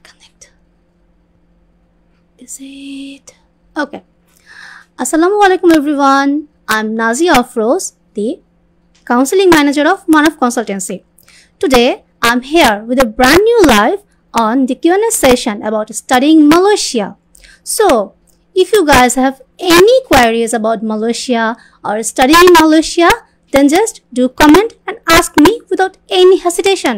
connect. Is it okay? Assalamualaikum everyone. I'm Nazia Afroz, the counseling manager of Manav Consultancy. Today I'm here with a brand new live on the Q&A session about studying Malaysia. So if you guys have any queries about Malaysia or studying in Malaysia, then just do comment and ask me without any hesitation.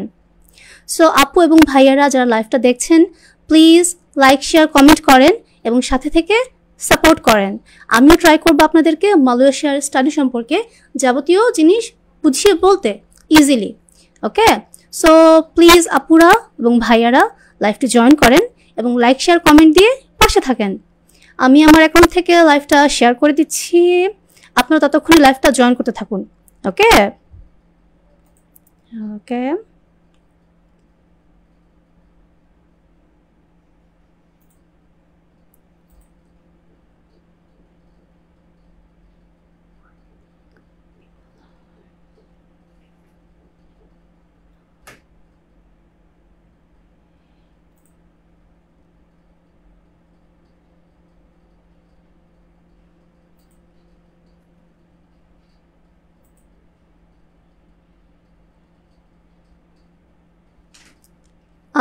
So আপু এবং ভাইয়ারা যারা লাইভটা দেখছেন, please like share comment করেন এবং সাথে থেকে সাপোর্ট করেন। আমিও ট্রাই করব আপনাদেরকে মালয়েশিয়ার স্টাডি সম্পর্কে যাবতীয় জিনিস বুঝিয়ে বলতে ইজিলি। ওকে, সো প্লিজ আপুরা এবং ভাইয়ারা লাইভটি জয়েন করেন এবং লাইক শেয়ার কমেন্ট দিয়ে পাশে থাকেন। আমি আমার অ্যাকাউন্ট থেকে লাইভটা শেয়ার করে দিচ্ছি, আপনারা ততক্ষণে লাইভটা জয়েন করতে থাকুন। ওকে ওকে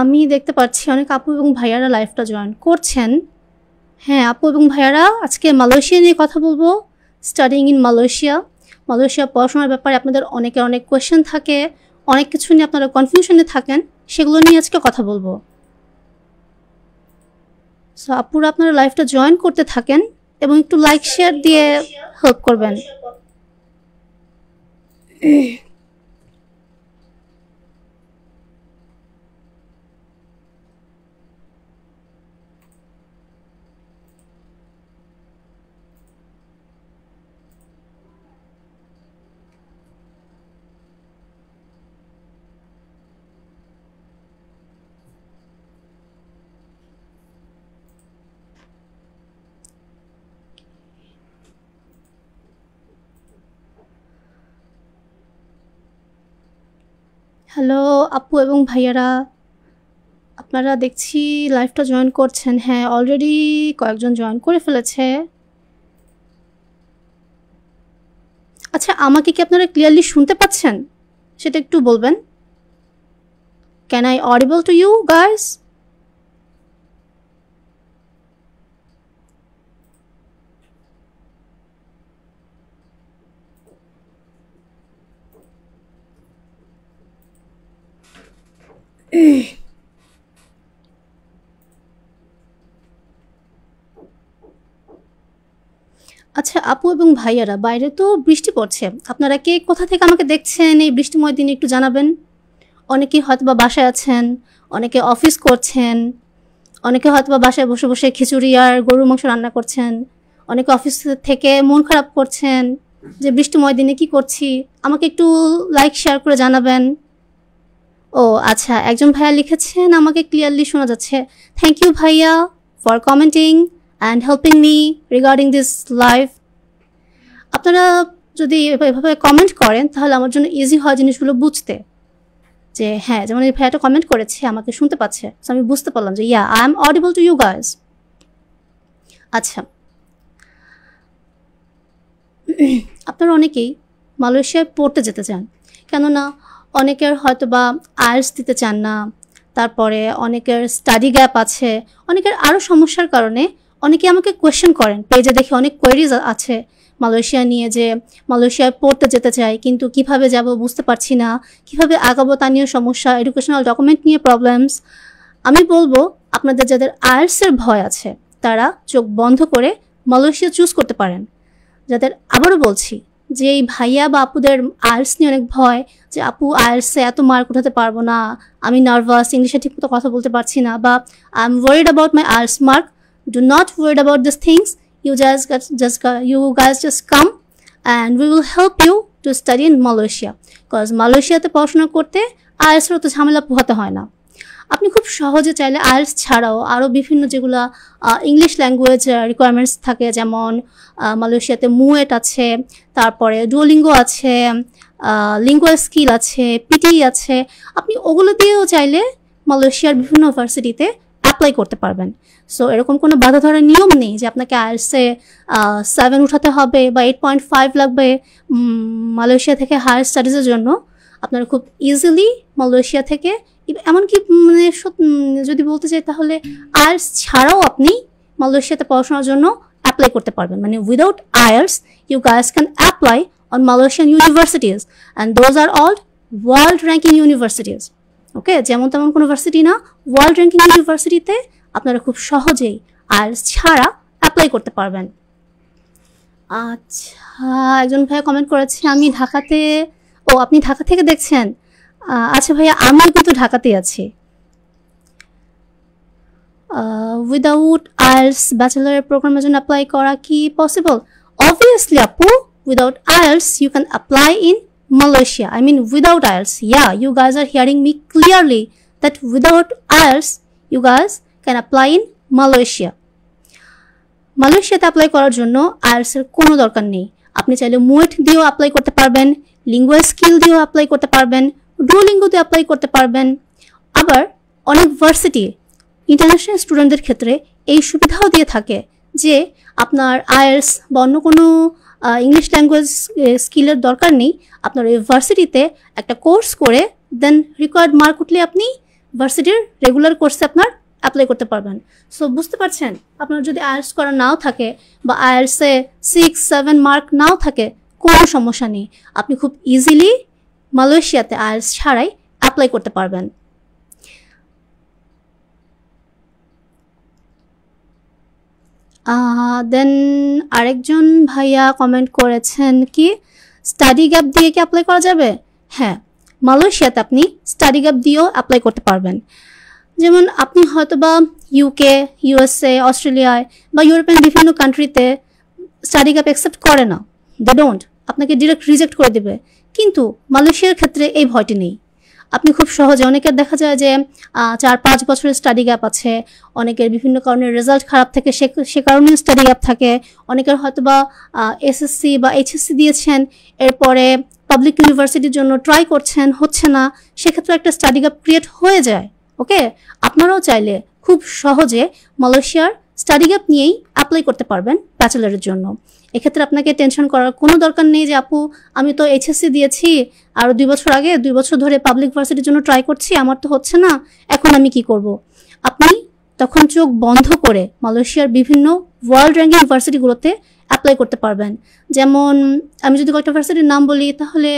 আমি দেখতে পাচ্ছি অনেক আপু এবং ভাইয়ারা লাইভটা জয়েন করছেন। হ্যাঁ আপু এবং ভাইয়ারা, আজকে মালয়েশিয়া নিয়ে কথা বলবো, স্টাডিং ইন মালয়েশিয়া পড়াশোনার ব্যাপারে আপনাদের অনেকের অনেক কোয়েশ্চেন থাকে, অনেক কিছু নিয়ে আপনারা কনফিউশনে থাকেন, সেগুলো নিয়ে আজকে কথা বলবো। সো আপুরা আপনারা লাইভটা জয়েন করতে থাকেন এবং একটু লাইক শেয়ার দিয়ে হেল্প করবেন। হ্যালো আপু এবং ভাইয়ারা, আপনারা দেখছি লাইভটা জয়েন করছেন। হ্যাঁ অলরেডি কয়েকজন জয়েন করে ফেলেছে। আচ্ছা আমাকে কি আপনারা ক্লিয়ারলি শুনতে পাচ্ছেন সেটা একটু বলবেন। Can I audible to you guys? আচ্ছা আপু এবং ভাইয়ারা, বাইরে তো বৃষ্টি পড়ছে, আপনারা কে কোথা থেকে আমাকে দেখছেন এই বৃষ্টিময় দিনে একটু জানাবেন। অনেকে হয়তো বা বাসায় আছেন, অনেকে অফিস করছেন, অনেকে হয়তো বা বাসায় বসে বসে খিচুড়ি আর গরুর মাংস রান্না করছেন, অনেকে অফিস থেকে মন খারাপ করছেন যে বৃষ্টিময় দিনে কি করছি। আমাকে একটু লাইক শেয়ার করে জানাবেন। ও আচ্ছা, একজন ভাইয়া লিখেছেন আমাকে ক্লিয়ারলি শোনা যাচ্ছে। থ্যাংক ইউ ভাইয়া for commenting and helping me regarding this live. আপনারা যদি এভাবে কমেন্ট করেন তাহলে আমার জন্য ইজি হয় জিনিসগুলো বুঝতে, যে হ্যাঁ যেমন এই ভাইয়াটা কমেন্ট করেছে আমাকে শুনতে পাচ্ছে, আমি বুঝতে পারলাম যে yeah I am audible to you guys. আচ্ছা আপনারা অনেকেই মালয়েশিয়ায় পড়তে যেতে চান, কেননা অনেকের হয়তো বা আইএলটিএস দিতে চান না, তারপরে অনেকের স্টাডি গ্যাপ আছে, অনেকের আরও সমস্যার কারণে অনেকে আমাকে কোয়েশ্চেন করেন, পেজে দেখে অনেক কোয়েরিজ আছে মালয়েশিয়া নিয়ে, যে মালয়েশিয়ায় পড়তে যেতে চাই কিন্তু কিভাবে যাব বুঝতে পারছি না, কিভাবে আগাবো তা নিয়ে সমস্যা, এডুকেশনাল ডকুমেন্ট নিয়ে প্রবলেমস। আমি বলবো আপনাদের যাদের আইএলটিএসের ভয় আছে তারা চোখ বন্ধ করে মালয়েশিয়া চুজ করতে পারেন। যাদের, আবারও বলছি, যে এই ভাইয়া বা আপুদের আইএলটিএস নিয়ে অনেক ভয়, যে আপু আইএলটিএসে এত মার্ক উঠাতে পারবো না, আমি নার্ভাস, ইংলিশে ঠিকমতো কথা বলতে পারছি না, বা I am worried about my IELTS mark. Do not worry about these things. You guys just come and we will help you to study in Malaysia. Because Malaysia te পড়াশোনা করতে আইএলটিএস এর তো ঝামেলা পোহাতে হয় না। আপনি খুব সহজে চাইলে আইএলটিএস ছাড়াও আরও বিভিন্ন যেগুলো ইংলিশ ল্যাঙ্গুয়েজ রিকোয়ারমেন্টস থাকে, যেমন মালয়েশিয়াতে মুয়েট আছে, তারপরে ডুওলিঙ্গো আছে, লিঙ্গুয়াল স্কিল আছে, পিটি আছে, আপনি ওগুলো দিয়েও চাইলে মালয়েশিয়ার বিভিন্ন ইউনিভার্সিটিতে অ্যাপ্লাই করতে পারবেন। সো এরকম কোনো বাধা ধরার নিয়ম নেই যে আপনাকে আইএলটিএসে 7 উঠাতে হবে বা 8.5 লাগবে মালয়েশিয়া থেকে হায়ার স্টাডিজের জন্য। আপনারা খুব ইজিলি মালয়েশিয়া থেকে, এমনকি মানে যদি বলতে চাই তাহলে আইএলটিএস ছাড়াও আপনি মালয়েশিয়াতে পড়াশোনার জন্য অ্যাপ্লাই করতে পারবেন। মানে without IELTS you guys can apply on Malaysian universities and those are all world ranking universities. Okay, যেমন তেমন কোনো ভার্সিটি না, ওয়ার্ল্ড র্যাঙ্কিং ইউনিভার্সিটিতে আপনারা খুব সহজেই আইএলটিএস ছাড়া অ্যাপ্লাই করতে পারবেন। আচ্ছা, একজন ভাইয়া কমেন্ট করেছে আমি ঢাকাতে, ও আপনি ঢাকা থেকে দেখছেন। আচ্ছা ভাইয়া, আমিও কিন্তু ঢাকাতেই আছি। উইদাউট আইএলটিএস ব্যাচেলারের প্রোগ্রামের জন্য অ্যাপ্লাই করা কি পসিবল? অবভিয়াসলি আপু, without IELTS you can apply in Malaysia. I mean without IELTS. Yeah, you guys are hearing me clearly that without IELTS you guys can apply in Malaysia. মালয়েশিয়াতে apply করার জন্য IELTS এর কোনো দরকার নেই। আপনি চাইলে মুয়েট দিয়েও অ্যাপ্লাই করতে পারবেন, লিঙ্গুয়া স্কিল দিয়েও অ্যাপ্লাই করতে পারবেন, ডুওলিঙ্গো দিয়ে অ্যাপ্লাই করতে পারবেন। আবার অনেক ভার্সিটি ইন্টারন্যাশনাল স্টুডেন্টদের ক্ষেত্রে এই সুবিধাও দিয়ে থাকে যে আপনার আইএলটিএস বা অন্য কোনো ইংলিশ ল্যাঙ্গুয়েজ স্কিলের দরকার নেই, আপনার এই ভার্সিটিতে একটা কোর্স করে দেন রিকোয়ার্ড মার্ক উঠলে আপনি ভার্সিটির রেগুলার কোর্সে আপনার অ্যাপ্লাই করতে পারবেন। সো বুঝতে পারছেন, আপনার যদি আইএলটিএস করা নাও থাকে বা আইএলটিএসে 6-7 মার্ক নাও থাকে, কোনো সমস্যা নেই, আপনি খুব ইজিলি মালয়েশিয়াতে আইএলটিএস ছাড়াই অ্যাপ্লাই করতে পারবেন। দেন আরেকজন ভাইয়া কমেন্ট করেছেন কি স্টাডি গ্যাপ দিয়ে কি অ্যাপ্লাই করা যাবে? হ্যাঁ, মালয়েশিয়াতে আপনি স্টাডি গ্যাপ দিয়েও অ্যাপ্লাই করতে পারবেন। যেমন আপনি হয়তো বা ইউকে, ইউএসএ, অস্ট্রেলিয়ায় বা ইউরোপিয়ান বিভিন্ন কান্ট্রিতে স্টাডি গ্যাপ অ্যাকসেপ্ট করে না, দে ডোন্ট, আপনাকে ডিরেক্ট রিজেক্ট করে দেবে। কিন্তু মালয়েশিয়ার ক্ষেত্রে এই ভয়টি নেই। আপনি খুব সহজে, অনেকের দেখা যায় যে 4-5 বছরের স্টাডি গ্যাপ আছে, অনেকের বিভিন্ন কারণে রেজাল্ট খারাপ থাকে, সে কারণে স্টাডি গ্যাপ থাকে, অনেকের হয়তো বা এসএসসি বা এইচএসসি দিয়েছেন, এরপরে পাবলিক ইউনিভার্সিটির জন্য ট্রাই করছেন, হচ্ছে না, সেক্ষেত্রে একটা স্টাডি গ্যাপ ক্রিয়েট হয়ে যায়। ওকে, আপনারাও চাইলে খুব সহজে মালয়েশিয়ার স্টাডি গ্যাপ নিয়েই অ্যাপ্লাই করতে পারবেন ব্যাচেলারের জন্য। এক্ষেত্রে আপনাকে টেনশন করার কোনো দরকার নেই যে আপু আমি তো এইচএসসি দিয়েছি আরও 2 বছর আগে, 2 বছর ধরে পাবলিক ভার্সিটির জন্য ট্রাই করছি, আমার তো হচ্ছে না, এখন আমি কি করব। আপনি তখন চোখ বন্ধ করে মালয়েশিয়ার বিভিন্ন ওয়ার্ল্ড র্যাঙ্কিং ভার্সিটিগুলোতে অ্যাপ্লাই করতে পারবেন। যেমন আমি যদি কয়েকটা ভার্সিটির নাম বলি তাহলে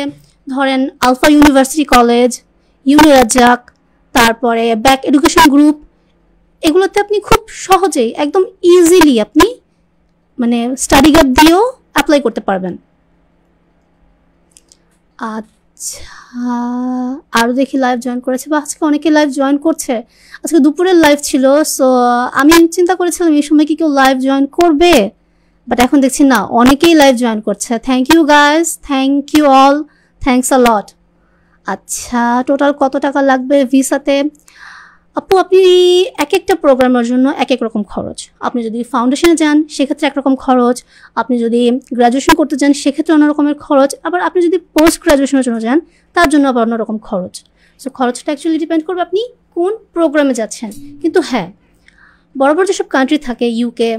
ধরেন আলফা ইউনিভার্সিটি কলেজ, ইউনিরাজ্জাক, তারপরে ব্যাক এডুকেশন গ্রুপ, এগুলোতে আপনি খুব সহজেই একদম ইজিলি আপনি মানে স্টাডি গ্যাপ দিয়েও অ্যাপ্লাই করতে পারবেন। আচ্ছা, আরও দেখি লাইভ জয়েন করেছে, বা আজকে অনেকে লাইভ জয়েন করছে। আজকে দুপুরের লাইভ ছিল, সো আমি চিন্তা করেছিলাম এই সময় কি কেউ লাইভ জয়েন করবে, বাট এখন দেখছি না, অনেকেই লাইভ জয়েন করছে। Thank you guys, thank you all, thanks a lot. আচ্ছা, টোটাল কত টাকা লাগবে ভিসাতে? আপু আপনি এক একটা প্রোগ্রামের জন্য এক এক রকম খরচ। আপনি যদি ফাউন্ডেশনে যান সেক্ষেত্রে একরকম খরচ, আপনি যদি গ্র্যাজুয়েশন করতে যান সেক্ষেত্রে অন্য রকমের খরচ, আবার আপনি যদি পোস্ট গ্র্যাজুয়েশনের জন্য যান তার জন্য আবার অন্যরকম খরচ। সো খরচটা অ্যাকচুয়ালি ডিপেন্ড করবে আপনি কোন প্রোগ্রামে যাচ্ছেন। কিন্তু হ্যাঁ, বড় বড় যেসব কান্ট্রি থাকে, ইউকে,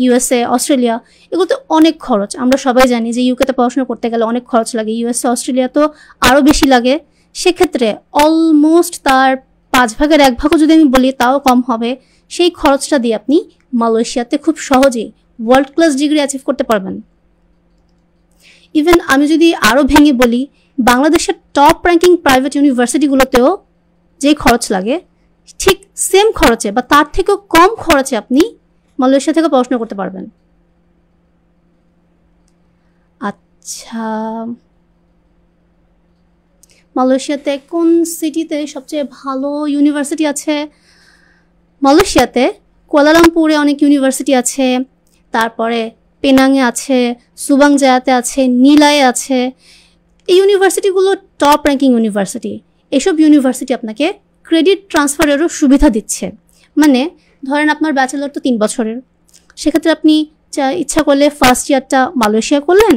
ইউএসএ, অস্ট্রেলিয়া, এগুলোতে অনেক খরচ। আমরা সবাই জানি যে ইউকেতে পড়াশোনা করতে গেলে অনেক খরচ লাগে, ইউএসএ, অস্ট্রেলিয়া তো আরও বেশি লাগে। সেক্ষেত্রে অলমোস্ট তার 5 ভাগের 1 ভাগও যদি আমি বলি তাও কম হবে। সেই খরচটা দিয়ে আপনি মালয়েশিয়াতে খুব সহজেই ওয়ার্ল্ড ক্লাস ডিগ্রি অ্যাচিভ করতে পারবেন। ইভেন আমি যদি আরও ভেঙে বলি, বাংলাদেশের টপ র্যাঙ্কিং প্রাইভেট ইউনিভার্সিটিগুলোতেও যে খরচ লাগে ঠিক সেম খরচে বা তার থেকেও কম খরচে আপনি মালয়েশিয়া থেকে পড়াশোনা করতে পারবেন। আচ্ছা, মালয়েশিয়াতে কোন সিটিতে সবচেয়ে ভালো ইউনিভার্সিটি আছে? মালয়েশিয়াতে কুয়ালালামপুরে অনেক ইউনিভার্সিটি আছে, তারপরে পেনাংয়ে আছে, সুবাং জায়াতে আছে, নীলায়ে আছে। এই ইউনিভার্সিটিগুলো টপ র্যাঙ্কিং ইউনিভার্সিটি। এসব ইউনিভার্সিটি আপনাকে ক্রেডিট ট্রান্সফারেরও সুবিধা দিচ্ছে। মানে ধরেন আপনার ব্যাচেলর তো 3 বছরের, সেক্ষেত্রে আপনি ইচ্ছা করলে ফার্স্ট ইয়ারটা মালয়েশিয়া করলেন,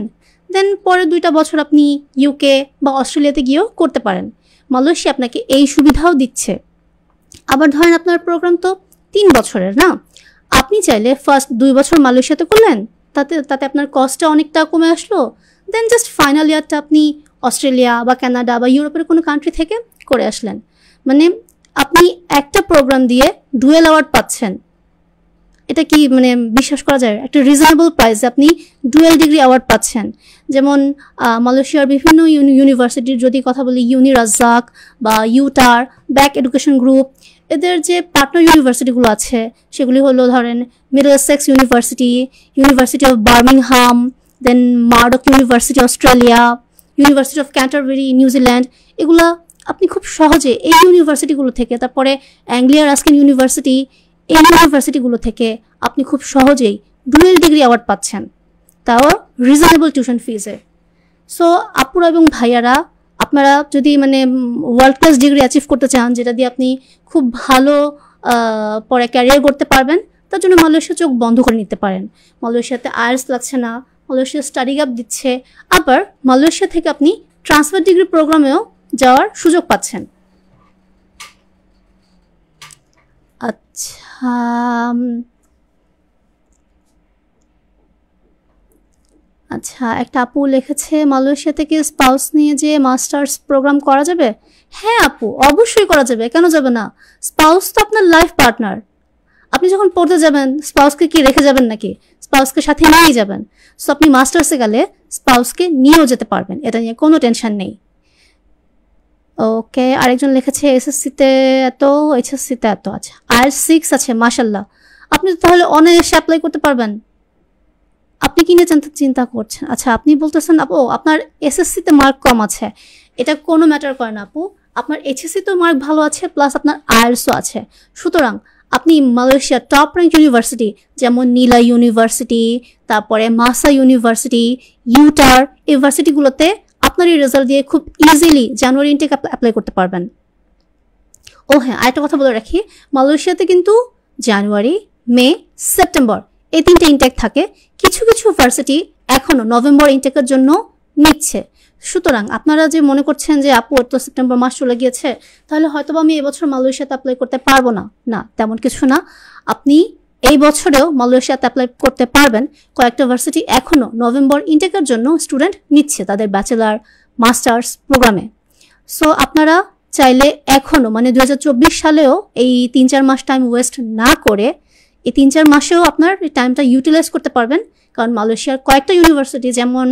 দেন পরে 2টা বছর আপনি ইউকে বা অস্ট্রেলিয়াতে গিয়েও করতে পারেন। মালয়েশিয়া আপনাকে এই সুবিধাও দিচ্ছে। আবার ধরেন আপনার প্রোগ্রাম তো 3 বছরের না, আপনি চাইলে ফার্স্ট 2 বছর মালয়েশিয়াতে করলেন, তাতে তাতে আপনার কস্টটা অনেকটা কমে আসলো, দেন জাস্ট ফাইনাল ইয়ারটা আপনি অস্ট্রেলিয়া বা কানাডা বা ইউরোপের কোনো কান্ট্রি থেকে করে আসলেন। মানে আপনি একটা প্রোগ্রাম দিয়ে ডুয়েল অ্যাওয়ার্ড পাচ্ছেন, এটা কি মানে বিশ্বাস করা যায়? একটা রিজনেবল প্রাইসে আপনি ডুয়েল ডিগ্রি অ্যাওয়ার্ড পাচ্ছেন। যেমন মালয়েশিয়ার বিভিন্ন ইউনিভার্সিটির যদি কথা বলি, ইউনি রাজ্জাক বা ইউটার, ব্যাক এডুকেশন গ্রুপ, এদের যে পার্টনার ইউনিভার্সিটিগুলো আছে সেগুলি হলো ধরেন Middlesex university, university of Birmingham, then Murdoch university Australia, university of Canterbury New Zealand. এগুলা আপনি খুব সহজে এই ইউনিভার্সিটিগুলো থেকে, তারপরে অ্যাংলিয়া রাস্কিন ইউনিভার্সিটি, এই ইউনিভার্সিটিগুলো থেকে আপনি খুব সহজেই ডুয়েল ডিগ্রি অ্যাওয়ার্ড পাচ্ছেন, তাও রিজনেবল টিউশন ফিজে। সো আপুরা এবং ভাইয়ারা, আপনারা যদি মানে ওয়ার্ল্ড ক্লাস ডিগ্রি অ্যাচিভ করতে চান, যেটা দিয়ে আপনি খুব ভালো পরে ক্যারিয়ার করতে পারবেন, তার জন্য মালয়েশিয়া চোখ বন্ধ করে নিতে পারেন। মালয়েশিয়াতে আইএলটিএস লাগছে না, মালয়েশিয়া স্টাডি গ্যাপ দিচ্ছে, আবার মালয়েশিয়া থেকে আপনি ট্রান্সফার ডিগ্রি প্রোগ্রামেও যাওয়ার সুযোগ পাচ্ছেন। আচ্ছা, আচ্ছা, একটা আপু লিখেছে মালয়েশিয়া থেকে স্পাউস নিয়ে যে মাস্টার্স প্রোগ্রাম করা যাবে। হ্যাঁ আপু, অবশ্যই করা যাবে, কেন যাবে না? স্পাউস তো আপনার লাইফ পার্টনার। আপনি যখন পড়তে যাবেন স্পাউসকে কি রেখে যাবেন নাকি? স্পাউসকে সাথে নিয়েই যাবেন। সো আপনি মাস্টার্সে গেলে স্পাউসকে নিয়েও যেতে পারবেন, এটা নিয়ে কোনো টেনশন নেই। ওকে, আরেকজন লিখেছে এসএসসিতে এত, এইচএসসিতে এত। আচ্ছা, আইএলটিএস 6 আছে, মাশাল্লাহ। আপনি তো তাহলে অনায়াসে অ্যাপ্লাই করতে পারবেন। আপনি কি নিয়ে চিন্তা করছেন? আচ্ছা, আপনি বলতেছেন আপু আপনার এসএসসিতে মার্ক কম আছে, এটা কোনো ম্যাটার করে না আপু। আপনার এইচএসসিতেও মার্ক ভালো আছে, প্লাস আপনার আইএলটিএসও আছে। সুতরাং আপনি মালয়েশিয়ার টপ র্যাঙ্ক ইউনিভার্সিটি যেমন নীলা ইউনিভার্সিটি, তারপরে মাসা ইউনিভার্সিটি, ইউটার, ইউনিভার্সিটিগুলোতে আপনার এই রেজাল্ট দিয়ে খুব ইজিলি জানুয়ারি ইনটেক অ্যাপ্লাই করতে পারবেন। ও হ্যাঁ, আরেকটা কথা বলে রাখি, মালয়েশিয়াতে কিন্তু জানুয়ারি, মে, সেপ্টেম্বর এই 3টে ইনটেক থাকে। কিছু কিছু ভার্সিটি এখনও নভেম্বর ইনটেকের জন্য নিচ্ছে। সুতরাং আপনারা যে মনে করছেন যে আপু তো সেপ্টেম্বর মাস চলে গিয়েছে, তাহলে হয়তো আমি এবছর মালয়েশিয়াতে অ্যাপ্লাই করতে পারবো না, না, তেমন কিছু না। আপনি এই বছরেও মালয়েশিয়াতে অ্যাপ্লাই করতে পারবেন। কয়েকটা ভার্সিটি এখনও নভেম্বর ইনটেকের জন্য স্টুডেন্ট নিচ্ছে তাদের ব্যাচেলার, মাস্টার্স প্রোগ্রামে। সো আপনারা চাইলে এখনও মানে 2024 সালেও এই 3-4 মাস টাইম ওয়েস্ট না করে এই 3-4 মাসেও আপনার এই টাইমটা ইউটিলাইজ করতে পারবেন। কারণ মালয়েশিয়ার কয়েকটা ইউনিভার্সিটি যেমন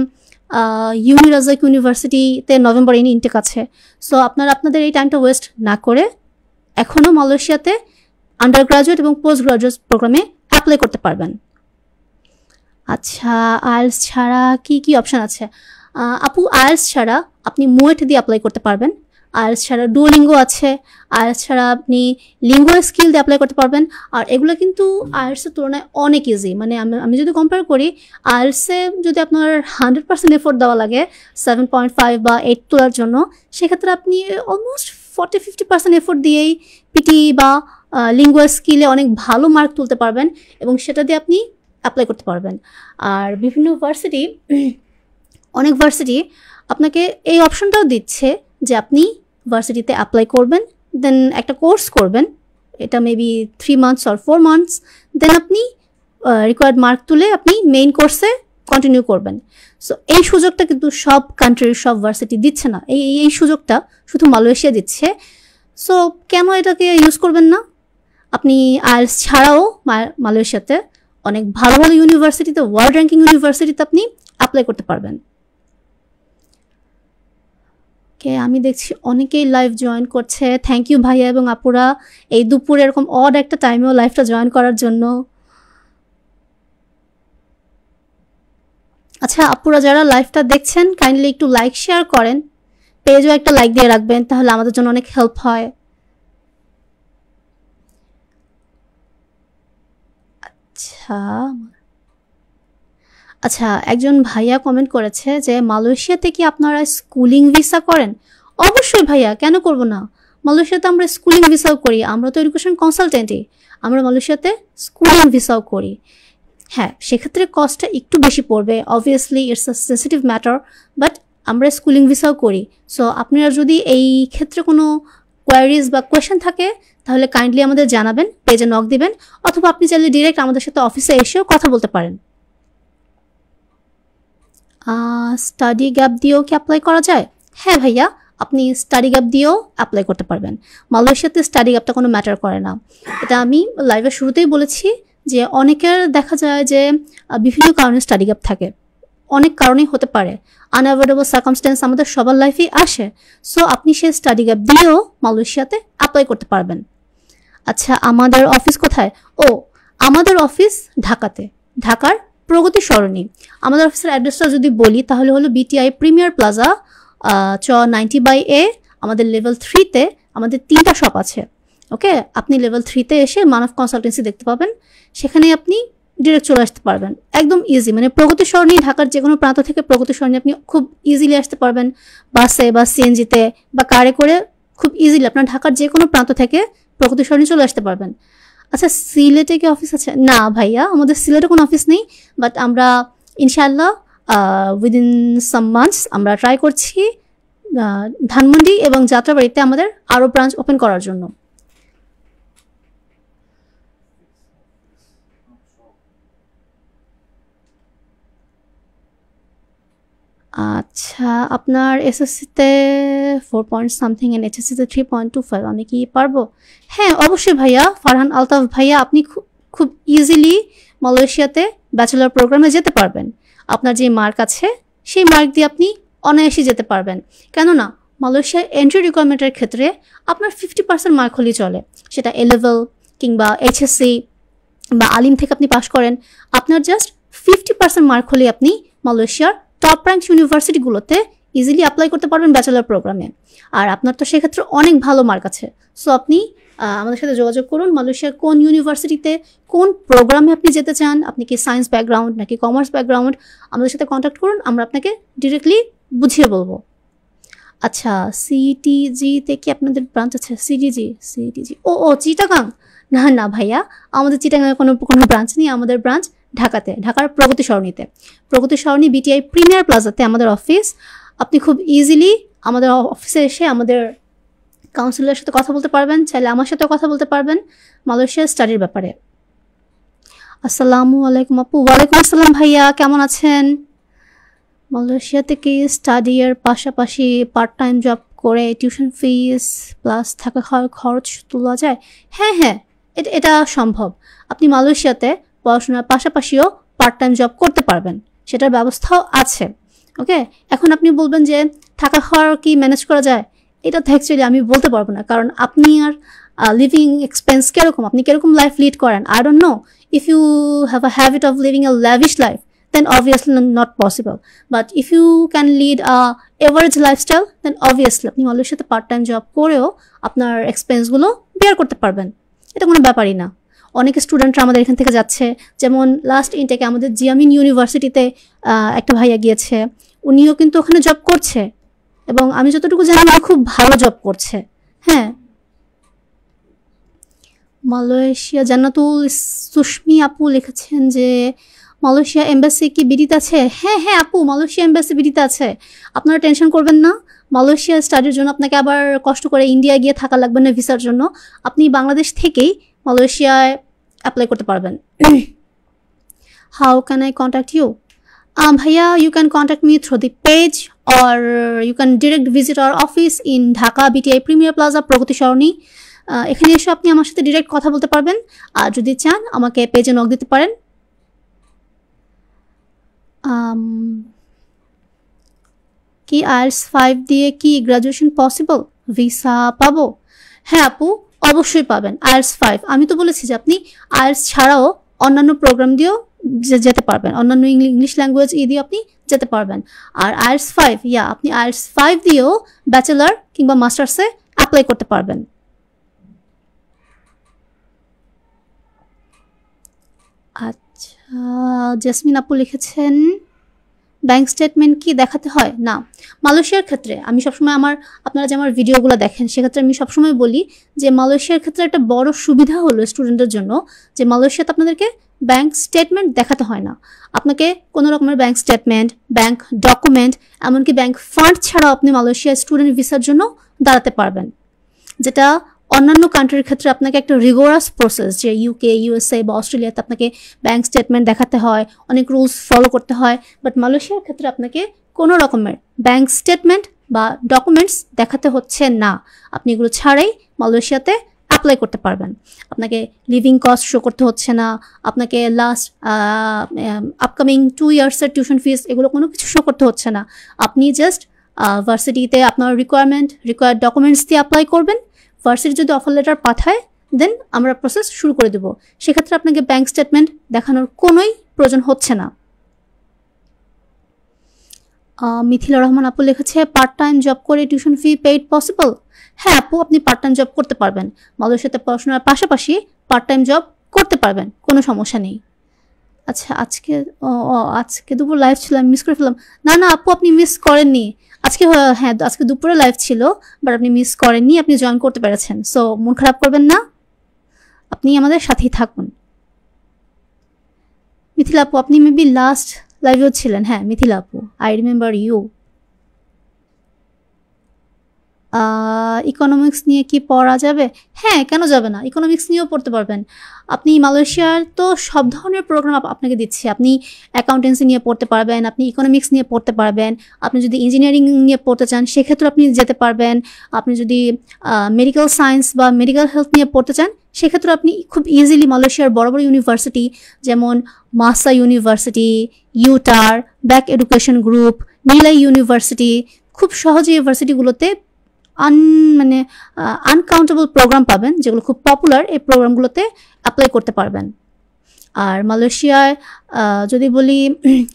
ইউনি রাজ্জাক ইউনিভার্সিটিতে নভেম্বর ইনটেক আছে। সো আপনারা আপনাদের এই টাইমটা ওয়েস্ট না করে এখনও মালয়েশিয়াতে আন্ডার গ্রাজুয়েট এবং পোস্ট গ্রাজুয়েট প্রোগ্রামে অ্যাপ্লাই করতে পারবেন। আচ্ছা, আইএলটিএস ছাড়া কি কি অপশান আছে? আপু আইএলটিএস ছাড়া আপনি মুয়েট দিয়ে অ্যাপ্লাই করতে পারবেন। আইএলটিএস ছাড়া ডুওলিঙ্গো আছে, আইএলটিএস ছাড়া আপনি লিঙ্গো স্কিল দিয়ে অ্যাপ্লাই করতে পারবেন। আর এগুলো কিন্তু আইএলটিএসের তুলনায় অনেক ইজি। মানে আমি যদি কম্পেয়ার করি, আইএলটিএসে যদি আপনার 100% এফোর্ট দেওয়া লাগে 7.5 বা 8 তোলার জন্য, সেক্ষেত্রে আপনি অলমোস্ট 40-50% এফোর্ট দিয়েই পিটি বা লিঙ্গো স্কিলে অনেক ভালো মার্ক তুলতে পারবেন এবং সেটা দিয়ে আপনি অ্যাপ্লাই করতে পারবেন। আর বিভিন্ন অনেক ভার্সিটি আপনাকে এই অপশনটাও দিচ্ছে যে আপনি ভার্সিটিতে অ্যাপ্লাই করবেন, দেন একটা কোর্স করবেন, এটা মেবি 3 months or 4 months, দেন আপনি রিকোয়ার্ড মার্ক তুলে আপনি মেইন কোর্সে কন্টিনিউ করবেন। সো এই সুযোগটা কিন্তু সব কান্ট্রির সব ভার্সিটি দিচ্ছে না, এই সুযোগটা শুধু মালয়েশিয়া দিচ্ছে। সো কেন এটাকে ইউজ করবেন না? আপনি আইএলটিএস ছাড়াও মালয়েশিয়াতে অনেক ভালো ভালো ইউনিভার্সিটিতে, ওয়ার্ল্ড র্যাঙ্কিং ইউনিভার্সিটিতে আপনি অ্যাপ্লাই করতে পারবেন। ওকে, আমি দেখছি অনেকেই লাইভ জয়েন করছে। থ্যাংক ইউ ভাইয়া এবং আপুরা এই দুপুরে এরকম অড একটা টাইমেও লাইভটা জয়েন করার জন্য। আচ্ছা আপুরা যারা লাইভটা দেখছেন কাইন্ডলি একটু লাইক শেয়ার করেন, পেজও একটা লাইক দিয়ে রাখবেন, তাহলে আমাদের জন্য অনেক হেল্প হয়। আচ্ছা, একজন ভাইয়া কমেন্ট করেছে যে মালয়েশিয়াতে কি আপনারা স্কুলিং ভিসা করেন? অবশ্যই ভাইয়া, কেন করব না? মালয়েশিয়াতে আমরা স্কুলিং ভিসাও করি, আমরা তো এডুকেশন কনসালটেন্টই, আমরা মালয়েশিয়াতে স্কুলিং ভিসাও করি। হ্যাঁ, সেক্ষেত্রে কস্টটা একটু বেশি পড়বে, obviously it's a sensitive matter, but আমরা স্কুলিং ভিসাও করি। সো আপনারা যদি এই ক্ষেত্রে কোনো কোয়ারিজ বা কোয়েশ্চেন থাকে তাহলে কাইন্ডলি আমাদের জানাবেন, পেজে নক দিবেন, অথবা আপনি চাইলে ডিরেক্ট আমাদের সাথে অফিসে এসেও কথা বলতে পারেন। স্টাডি গ্যাপ দিয়েও কি অ্যাপ্লাই করা যায়? হ্যাঁ ভাইয়া, আপনি স্টাডি গ্যাপ দিয়েও অ্যাপ্লাই করতে পারবেন। মালয়েশিয়াতে স্টাডি গ্যাপটা কোনো ম্যাটার করে না। এটা আমি লাইভের শুরুতেই বলেছি যে অনেকের দেখা যায় যে বিভিন্ন কারণে স্টাডি গ্যাপ থাকে, অনেক কারণেই হতে পারে, আনঅ্যাভয়েডেবল সার্কামস্টেন্স আমাদের সবার লাইফেই আসে। সো আপনি সেই স্টাডি গ্যাপ দিয়েও মালয়েশিয়াতে অ্যাপ্লাই করতে পারবেন। আচ্ছা, আমাদের অফিস কোথায়? ও, আমাদের অফিস ঢাকাতে, ঢাকার প্রগতি সরণি। আমাদের অফিসের অ্যাড্রেসটা যদি বলি তাহলে হলো বিটিআই প্রিমিয়ার প্লাজা, 90/A। আমাদের লেভেল 3-তে আমাদের 3টা শপ আছে। ওকে, আপনি লেভেল 3-তে এসে মানব কনসালটেন্সি দেখতে পাবেন, সেখানে আপনি ডিরেক্ট চলে আসতে পারবেন, একদম ইজি। মানে প্রগতি সরণি, ঢাকার যে কোনো প্রান্ত থেকে প্রগতি সরণি আপনি খুব ইজিলি আসতে পারবেন, বাসে বা সিএনজিতে বা কারে করে খুব ইজিলি আপনার ঢাকার যে কোনো প্রান্ত থেকে প্রগতি সরণি চলে আসতে পারবেন। আচ্ছা, সিলেটে কি অফিস আছে? না ভাইয়া, আমাদের সিলেটে কোনো অফিস নেই, বাট আমরা ইনশাআল্লাহ উইদিন সাম মান্থস আমরা ট্রাই করছি ধানমন্ডি এবং যাত্রাবাড়িতে আমাদের আরও ব্রাঞ্চ ওপেন করার জন্য। আচ্ছা, আপনার এসএসসিতে 4 পয়েন্ট সামথিং এন্ড এইচএসসিতে 3.25, আমি কি পারবো? হ্যাঁ অবশ্যই ভাইয়া, ফারহান আলতাফ ভাইয়া, আপনি খুব ইজিলি মালয়েশিয়াতে ব্যাচেলর প্রোগ্রামে যেতে পারবেন। আপনার যে মার্ক আছে সেই মার্ক দিয়ে আপনি অনায়াসে যেতে পারবেন। কেননা মালয়েশিয়ার এন্ট্রি রিকোয়ারমেন্টের ক্ষেত্রে আপনার 50% মার্ক হলেই চলে, সেটা এ লেভেল কিংবা এইচএসসি বা আলিম থেকে আপনি পাশ করেন, আপনার জাস্ট 50% মার্ক হলেই আপনি মালয়েশিয়ার টপ র্যাঙ্ক ইউনিভার্সিটিগুলোতে ইজিলি অ্যাপ্লাই করতে পারবেন ব্যাচেলর প্রোগ্রামে। আর আপনার তো সেক্ষেত্রে অনেক ভালো মার্ক আছে। সো আপনি আমাদের সাথে যোগাযোগ করুন, মালয়েশিয়ার কোন ইউনিভার্সিটিতে কোন প্রোগ্রামে আপনি যেতে চান, আপনি কি সায়েন্স ব্যাকগ্রাউন্ড নাকি কমার্স ব্যাকগ্রাউন্ড, আমাদের সাথে কন্ট্যাক্ট করুন, আমরা আপনাকে ডিরেক্টলি বুঝিয়ে বলবো। আচ্ছা, সিটিজিতে কি আপনাদের ব্রাঞ্চ আছে? সিটিজি ও চিটাগাং? না না ভাইয়া, আমাদের চিটাগাংয়ে কোনো ব্রাঞ্চ নেই, আমাদের ব্রাঞ্চ ঢাকাতে, ঢাকার প্রগতি সরণিতে, প্রগতি সরণি বিটিআই প্রিমিয়ার প্লাজাতে আমাদের অফিস। আপনি খুব ইজিলি আমাদের অফিসে এসে আমাদের কাউন্সিলরের সাথে কথা বলতে পারবেন, চাইলে আমার সাথেও কথা বলতে পারবেন মালয়েশিয়ার স্টাডির ব্যাপারে। আসসালামু আলাইকুম আপু। ওয়ালাইকুম আসসালাম ভাইয়া, কেমন আছেন? মালয়েশিয়াতে কি স্টাডির পাশাপাশি পার্ট টাইম জব করে টিউশন ফিস প্লাস থাকা খাওয়ার খরচ তোলা যায়? হ্যাঁ হ্যাঁ, এটা সম্ভব। আপনি মালয়েশিয়াতে পড়াশোনার পাশাপাশিও পার্ট টাইম জব করতে পারবেন, সেটার ব্যবস্থাও আছে। ওকে, এখন আপনি বলবেন যে থাকা খাওয়ার কি ম্যানেজ করা যায়, এটা তো অ্যাকচুয়ালি আমি বলতে পারবো না, কারণ আপনি আর লিভিং এক্সপেন্স কীরকম, আপনি কীরকম লাইফ লিড করেন, I don't know. If you have a habit of living a lavish life, then obviously not possible. But if you can lead a average lifestyle, then obviously আপনি মালয়েশিয়াতে part time job করেও আপনার এক্সপেন্সগুলো bear করতে পারবেন, এটা কোনো ব্যাপারই না। অনেক স্টুডেন্টরা আমাদের এখান থেকে যাচ্ছে, যেমন লাস্ট ইনটেকে আমাদের জিয়ামিন ইউনিভার্সিটিতে একটা ভাইয়া গিয়েছে, উনিও কিন্তু ওখানে জব করছে এবং আমি যতটুকু জানি উনি খুব ভালো জব করছে। হ্যাঁ, মালয়েশিয়া জান্নাতুল সুস্মি আপু লিখেছেন যে মালয়েশিয়া এম্বাসি কি বিডিতে আছে? হ্যাঁ হ্যাঁ আপু, মালয়েশিয়া এম্বাসি বিডিতে আছে, আপনারা টেনশন করবেন না। মালয়েশিয়া স্টাডির জন্য আপনাকে আবার কষ্ট করে ইন্ডিয়া গিয়ে থাকা লাগবে না ভিসার জন্য, আপনি বাংলাদেশ থেকেই মালয়েশিয়ায় অ্যাপ্লাই করতে পারবেন। How can I contact you? ভাইয়া, you can contact me through the page or you can direct visit our office in Dhaka BTI Premier Plaza Pragati Sarani. এখানে এসে আপনি আমার সাথে ডিরেক্ট কথা বলতে পারবেন, আর যদি চান আমাকে পেজে নক দিতে পারেন। কি IELTS 5 দিয়ে কি গ্রাজুয়েশন পসিবল, ভিসা পাবো? হ্যাঁ আপু, অবশ্যই পাবেন IELTS 5। আমি তো বলেছি যে আপনি IELTS ছাড়াও অন্যান্য প্রোগ্রাম দিয়েও যেতে পারবেন, অন্যান্য ইংলিশ ল্যাঙ্গুয়েজ দিয়ে আপনি যেতে পারবেন। আর IELTS 5, আপনি IELTS 5 দিয়েও ব্যাচেলার কিংবা মাস্টার্সে অ্যাপ্লাই করতে পারবেন। আচ্ছা, জেসমিন আপু লিখেছেন ব্যাংক স্টেটমেন্ট কি দেখাতে হয়? না, মালয়েশিয়ার ক্ষেত্রে আমি সবসময় আপনারা যে আমার ভিডিওগুলো দেখেন সেক্ষেত্রে আমি সবসময় বলি যে মালয়েশিয়ার ক্ষেত্রে একটা বড় সুবিধা হলো স্টুডেন্টদের জন্য যে মালয়েশিয়াতে আপনাদেরকে ব্যাংক স্টেটমেন্ট দেখাতে হয় না। আপনাকে কোনো রকমের ব্যাংক স্টেটমেন্ট, ব্যাংক ডকুমেন্ট, এমনকি ব্যাংক ফান্ড ছাড়াও আপনি মালয়েশিয়া স্টুডেন্ট ভিসার জন্য দাঁড়াতে পারবেন। যেটা অন্যান্য কান্ট্রির ক্ষেত্রে আপনাকে একটা রিগোরাস প্রসেস, যে ইউকে, ইউএসএ বা অস্ট্রেলিয়াতে আপনাকে ব্যাংক স্টেটমেন্ট দেখাতে হয়, অনেক রুলস ফলো করতে হয়, বাট মালয়েশিয়ার ক্ষেত্রে আপনাকে কোনো রকমের ব্যাংক স্টেটমেন্ট বা ডকুমেন্টস দেখাতে হচ্ছে না। আপনি এগুলো ছাড়াই মালয়েশিয়াতে অ্যাপ্লাই করতে পারবেন। আপনাকে লিভিং কস্ট শো করতে হচ্ছে না, আপনাকে লাস্ট আপকামিং 2 ইয়ার্সের টিউশন ফিস এগুলো কোনো কিছু শো করতে হচ্ছে না। আপনি জাস্ট ভার্সিটিতে আপনার রিকোয়ার্ড ডকুমেন্টস দিয়ে অ্যাপ্লাই করবেন। ভার্সিটি যদি অফার লেটার পাঠায় দেন আমরা প্রসেস শুরু করে দেব। সেক্ষেত্রে আপনাকে ব্যাংক স্টেটমেন্ট দেখানোর কোনোই প্রয়োজন হচ্ছে না। মিথিলা রহমান আপু লিখেছে, পার্ট টাইম জব করে টিউশন ফি পেইড পসিবল? হ্যাঁ আপু, আপনি পার্ট টাইম জব করতে পারবেন, মালয়েশিয়াতে পড়াশোনার পাশাপাশি পার্ট টাইম জব করতে পারবেন, কোনো সমস্যা নেই। আচ্ছা, আজকে দুপুর লাইভ ছিল, আমি মিস করে ফেললাম। না না আপু, আপনি মিস করেননি। হ্যাঁ আজকে দুপুরে লাইভ ছিল, বাট আপনি মিস করেননি, আপনি জয়েন করতে পেরেছেন। সো মন খারাপ করবেন না, আপনি আমাদের সাথেই থাকুন। মিথিলা আপু, আপনি মেবি লাস্ট লাইভেও ছিলেন। হ্যাঁ মিথিলা আপু, আই রিমেম্বার ইউ। ইকোনমিক্স নিয়ে কি পড়া যাবে? হ্যাঁ, কেন যাবে না, ইকোনমিক্স নিয়েও পড়তে পারবেন। আপনি মালয়েশিয়ার তো সব ধরনের প্রোগ্রাম আপনাকে দিচ্ছে। আপনি অ্যাকাউন্টেন্সি নিয়ে পড়তে পারবেন, আপনি ইকোনমিক্স নিয়ে পড়তে পারবেন, আপনি যদি ইঞ্জিনিয়ারিং নিয়ে পড়তে চান সেক্ষেত্রে আপনি যেতে পারবেন, আপনি যদি মেডিকেল সায়েন্স বা মেডিকেল হেলথ নিয়ে পড়তে চান সেক্ষেত্রে আপনি খুব ইজিলি মালয়েশিয়ার বড় বড় ইউনিভার্সিটি যেমন MAHSA university, UTAR, BAC education group, Nilai university, খুব সহজে ইউনিভার্সিটিগুলোতে আনকাউন্টেবল প্রোগ্রাম পাবেন যেগুলো খুব পপুলার। এই প্রোগ্রামগুলোতে অ্যাপ্লাই করতে পারবেন। আর মালয়েশিয়ায় যদি বলি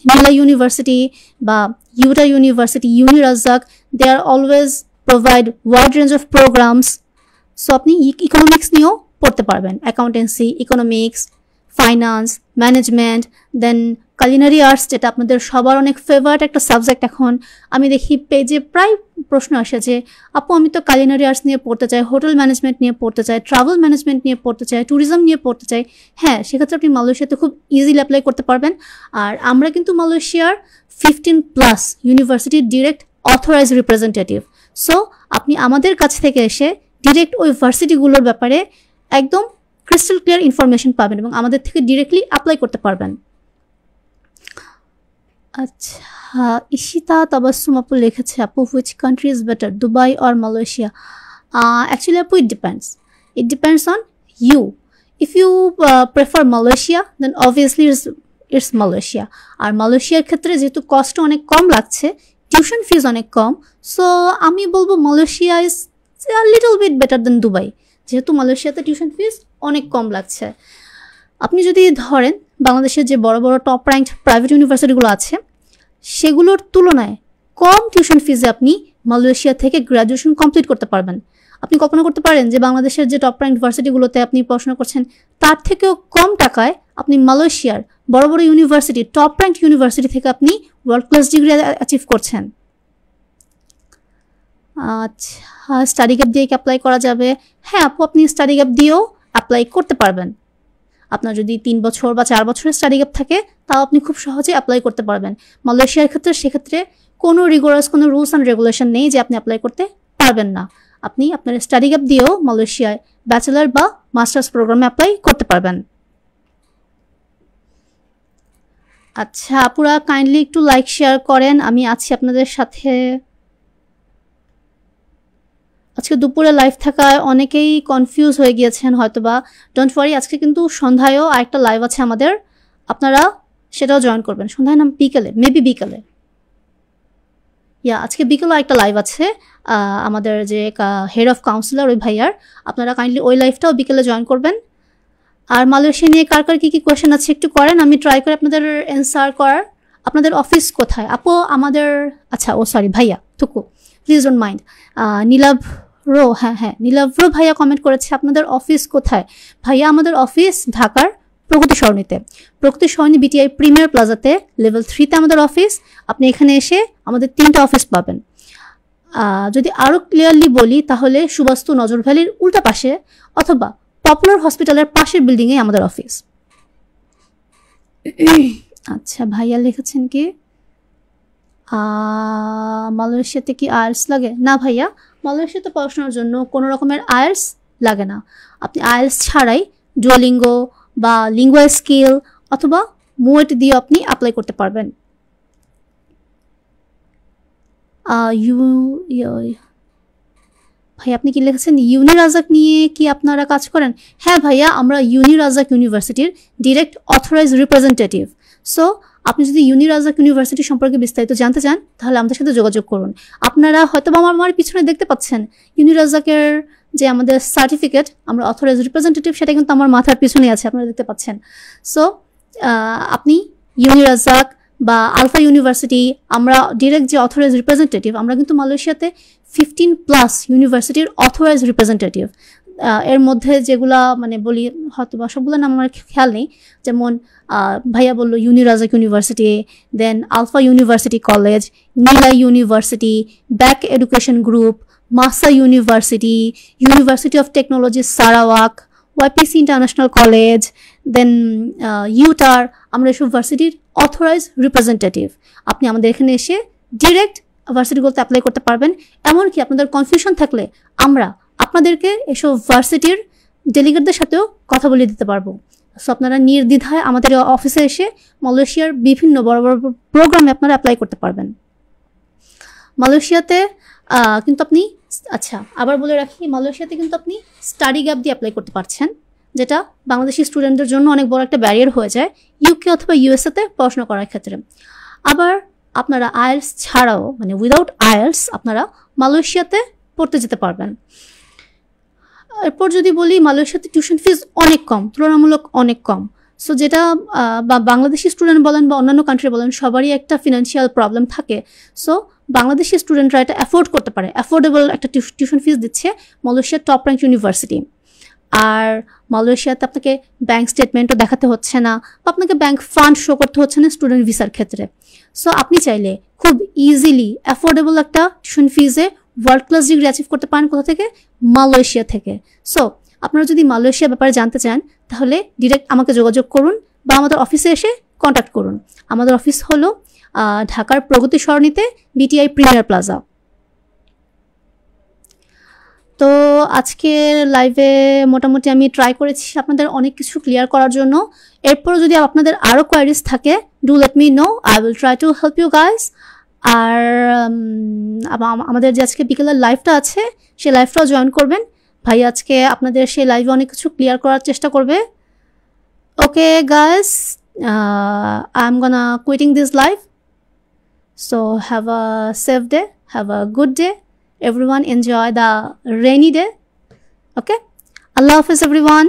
নিলাই ইউনিভার্সিটি বা UTAR university, UniRazak, they are always provide wide range of programs. So আপনি ইকোনমিক্স নিয়েও পড়তে পারবেন, accountancy, economics, finance, management, then culinary arts, যেটা আপনাদের সবার অনেক ফেভারিট একটা সাবজেক্ট। এখন আমি দেখি পেজে প্রায় প্রশ্ন আসে যে আপু আমি তো কালিনারি আর্টস নিয়ে পড়তে চাই, হোটেল ম্যানেজমেন্ট নিয়ে পড়তে চাই, ট্রাভেল ম্যানেজমেন্ট নিয়ে পড়তে চাই, ট্যুরিজম নিয়ে পড়তে চাই। হ্যাঁ, সেক্ষেত্রে আপনি মালয়েশিয়াতে খুব ইজিলি অ্যাপ্লাই করতে পারবেন। আর আমরা কিন্তু মালয়েশিয়ার 15+ ইউনিভার্সিটির ডিরেক্ট অথরাইজড রিপ্রেজেন্টেটিভ। সো আপনি আমাদের কাছ থেকে এসে ডিরেক্ট ওই ভার্সিটিগুলোর ব্যাপারে একদম ক্রিস্টাল ক্লিয়ার ইনফরমেশন পাবেন এবং আমাদের থেকে ডিরেক্টলি অ্যাপ্লাই করতে পারবেন। আচ্ছা, ইশিতা তাবাসসুম আপু লিখেছে, আপু which country is better, Dubai or Malaysia? Actually আপু, it depends on you. If you prefer Malaysia, then obviously it's Malaysia. আর মালয়েশিয়ার ক্ষেত্রে যেহেতু কষ্ট অনেক কম লাগছে, টিউশন ফিজ অনেক কম, সো আমি বলবো Malaysia is a little bit better than Dubai, যেহেতু মালয়েশিয়াতে টিউশন ফিজ অনেক কম লাগছে। আপনি যদি ধরেন বাংলাদেশের যে বড় বড় টপ র্যাঙ্কড প্রাইভেট ইউনিভার্সিটিগুলো আছে সেগুলোর তুলনায় কম টিউশন ফিজে আপনি মালয়েশিয়া থেকে গ্র্যাজুয়েশন কমপ্লিট করতে পারবেন। আপনি কল্পনা করতে পারেন যে বাংলাদেশের যে টপ র্যাঙ্কড ভার্সিটিগুলোতে আপনি পড়াশোনা করছেন তার থেকেও কম টাকায় আপনি মালয়েশিয়ার বড় বড় ইউনিভার্সিটি, টপ র্যাঙ্কড ইউনিভার্সিটি থেকে আপনি ওয়ার্ল্ড ক্লাস ডিগ্রি অ্যাচিভ করছেন। আচ্ছা, স্টাডি গ্যাপ দিয়ে কি অ্যাপ্লাই করা যাবে? হ্যাঁ আপু, আপনি স্টাডি গ্যাপ দিয়েও অ্যাপ্লাই করতে পারবেন। আপনার যদি 3 বছর বা 4 বছরের স্টাডি গ্যাপ থাকে তাও আপনি খুব সহজে অ্যাপ্লাই করতে পারবেন। মালয়েশিয়ার ক্ষেত্রে সেক্ষেত্রে কোনো রিগোরাস কোনো রুলস অ্যান্ড রেগুলেশন নেই যে আপনি অ্যাপ্লাই করতে পারবেন না। আপনি আপনার স্টাডি গ্যাপ দিয়েও মালয়েশিয়ায় ব্যাচেলার বা মাস্টার্স প্রোগ্রামে অ্যাপ্লাই করতে পারবেন। আচ্ছা আপুরা, কাইন্ডলি একটু লাইক শেয়ার করেন, আমি আছি আপনাদের সাথে। আজকে দুপুরে লাইভ থাকায় অনেকেই কনফিউজ হয়ে গিয়েছেন হয়তোবা। ডোন্ট ওয়ারি, আজকে কিন্তু সন্ধ্যায়ও আরেকটা লাইভ আছে আমাদের, আপনারা সেটাও জয়েন করবেন। সন্ধ্যায় না বিকেলে, মেবি বিকেলে, আজকে বিকেলে একটা লাইভ আছে আমাদের যে হেড অফ কাউন্সিলর ওই ভাইয়ার, আপনারা কাইন্ডলি ওই লাইভটাও বিকেলে জয়েন করবেন। আর মালয়েশিয়া নিয়ে কার কার কী কী কোয়েশ্চেন আছে একটু করেন, আমি ট্রাই করি আপনাদের অ্যান্সার করার। আপনাদের অফিস কোথায় আপু? আমাদের, আচ্ছা ও সরি ভাইয়া থুকু, প্লিজ ডোন্ট মাইন্ড। নীলাভ রো, হ্যাঁ নীলাভ রো ভাইয়া কমেন্ট করেছে আপনাদের অফিস কোথায়। ভাইয়া আমাদের অফিস ঢাকার প্রগতি সরণিতে, প্রগতি সরণি বিটিআই প্রিমিয়ার প্লাজাতে লেভেল 3-তে আমাদের অফিস। আপনি এখানে এসে আমাদের 3টা অফিস পাবেন। যদি আরও ক্লিয়ারলি বলি তাহলে সুবাস্তু নজর ভ্যালির উল্টা পাশে অথবা পপুলার হসপিটালের পাশের বিল্ডিংয়ে আমাদের অফিস। আচ্ছা ভাইয়া লিখেছেন কি মালয়েশিয়াতে কি আইএলটিএস লাগে? না ভাইয়া, মালয়েশিয়াতে পড়াশোনার জন্য কোনো রকমের আইএলটিএস লাগে না। আপনি আইএলটিএস ছাড়াই ডুওলিঙ্গো বা লিঙ্গুয়া স্কিল অথবা মুয়েট দিয়ে আপনি অ্যাপ্লাই করতে পারবেন। ভাই আপনি কি লিখেছেন ইউনিরাজাক নিয়ে কি আপনারা কাজ করেন? হ্যাঁ ভাইয়া, আমরা ইউনিরাজাক ইউনিভার্সিটির ডিরেক্ট অথরাইজ রিপ্রেজেন্টেটিভ। সো আপনি যদি ইউনিরাজাক ইউনিভার্সিটি সম্পর্কে বিস্তারিত জানতে চান তাহলে আমাদের সাথে যোগাযোগ করুন। আপনারা হয়তো বা আমার পিছনে দেখতে পাচ্ছেন ইউনিরাজাকের যে আমাদের সার্টিফিকেট, আমরা অথরাইজ রিপ্রেজেন্টেটিভ, সেটা কিন্তু আমার মাথার পিছনে আছে, আপনারা দেখতে পাচ্ছেন। সো আপনি ইউনিরাজাক বা আলফা ইউনিভার্সিটি, আমরা ডিরেক্ট যে অথরাইজ রিপ্রেজেন্টেটিভ, আমরা কিন্তু মালয়েশিয়াতে 15+ ইউনিভার্সিটির অথরাইজ রিপ্রেজেন্টেটিভ। এর মধ্যে যেগুলা মানে বলি হয়তো বা সবগুলো নাম আমার খেয়াল নেই, যেমন ভাইয়া বললো UniRazak university, then Alfa university college, Nilai university, BAC education group, MAHSA university, university of technology Sarawak, YPC international college, then UTAR, আমরা এসব ভার্সিটির অথরাইজ রিপ্রেজেন্টেটিভ। আপনি আমাদের এখানে এসে ডিরেক্ট ভার্সিটিগুলোতে অ্যাপ্লাই করতে পারবেন। এমনকি আপনাদের কনফিউশন থাকলে আমরা আপনাদেরকে এসব ভার্সিটির ডেলিগেটদের সাথেও কথা বলে দিতে পারবো। সো আপনারা নির্দ্বিধায় আমাদের অফিসে এসে মালয়েশিয়ার বিভিন্ন বড় বড় প্রোগ্রামে আপনারা অ্যাপ্লাই করতে পারবেন। মালয়েশিয়াতে কিন্তু আপনি, আচ্ছা আবার বলে রাখি, মালয়েশিয়াতে কিন্তু আপনি স্টাডি গ্যাপ দিয়ে অ্যাপ্লাই করতে পারছেন, যেটা বাংলাদেশি স্টুডেন্টদের জন্য অনেক বড় একটা ব্যারিয়ার হয়ে যায় ইউকে অথবা ইউএসএতে পড়াশোনা করার ক্ষেত্রে। আবার আপনারা আইএলটিএস ছাড়াও মানে উইদাউট আইএলটিএস আপনারা মালয়েশিয়াতে পড়তে যেতে পারবেন। এরপর যদি বলি, মালয়েশিয়াতে টিউশন ফিজ অনেক কম, তুলনামূলক অনেক কম। সো যেটা বাংলাদেশি স্টুডেন্ট বলেন বা অন্যান্য কান্ট্রি বলেন, সবারই একটা ফিনান্সিয়াল প্রবলেম থাকে। সো বাংলাদেশি স্টুডেন্টরা এটা অ্যাফোর্ড করতে পারে, অ্যাফোর্ডেবল একটা টিউশন ফিজ দিচ্ছে মালয়েশিয়ার টপ র্যাঙ্ক ইউনিভার্সিটি। আর মালয়েশিয়াতে আপনাকে ব্যাঙ্ক স্টেটমেন্টও দেখাতে হচ্ছে না, বা আপনাকে ব্যাঙ্ক ফান্ড শো করতে হচ্ছে না স্টুডেন্ট ভিসার ক্ষেত্রে। সো আপনি চাইলে খুব ইজিলি অ্যাফোর্ডেবল একটা টিউশন ফিজে ওয়ার্ল্ড ক্লাস ডিগ্রি অ্যাচিভ করতে পারেন। কোথা থেকে? মালয়েশিয়া থেকে। সো আপনারা যদি মালয়েশিয়া ব্যাপারে জানতে চান তাহলে ডিরেক্ট আমাকে যোগাযোগ করুন বা আমাদের অফিসে এসে কন্ট্যাক্ট করুন। আমাদের অফিস হলো ঢাকার প্রগতি সরণিতে বিটিআই প্রিমিয়ার প্লাজা। তো আজকের লাইভে মোটামুটি আমি ট্রাই করেছি আপনাদের অনেক কিছু ক্লিয়ার করার জন্য। এরপরও যদি আপনাদের আরও কোয়ারিজ থাকে, do let me know, I will try to help you guys. আর আমাদের যে আজকে বিকেলের লাইভটা আছে সেই লাইভটাও জয়েন করবেন। ভাই আজকে আপনাদের সেই লাইভে অনেক কিছু ক্লিয়ার করার চেষ্টা করবে। Okay guys, I am gonna quitting this live. So have a safe day, have a good day, everyone enjoy the rainy day. Okay, Allah Hafiz everyone.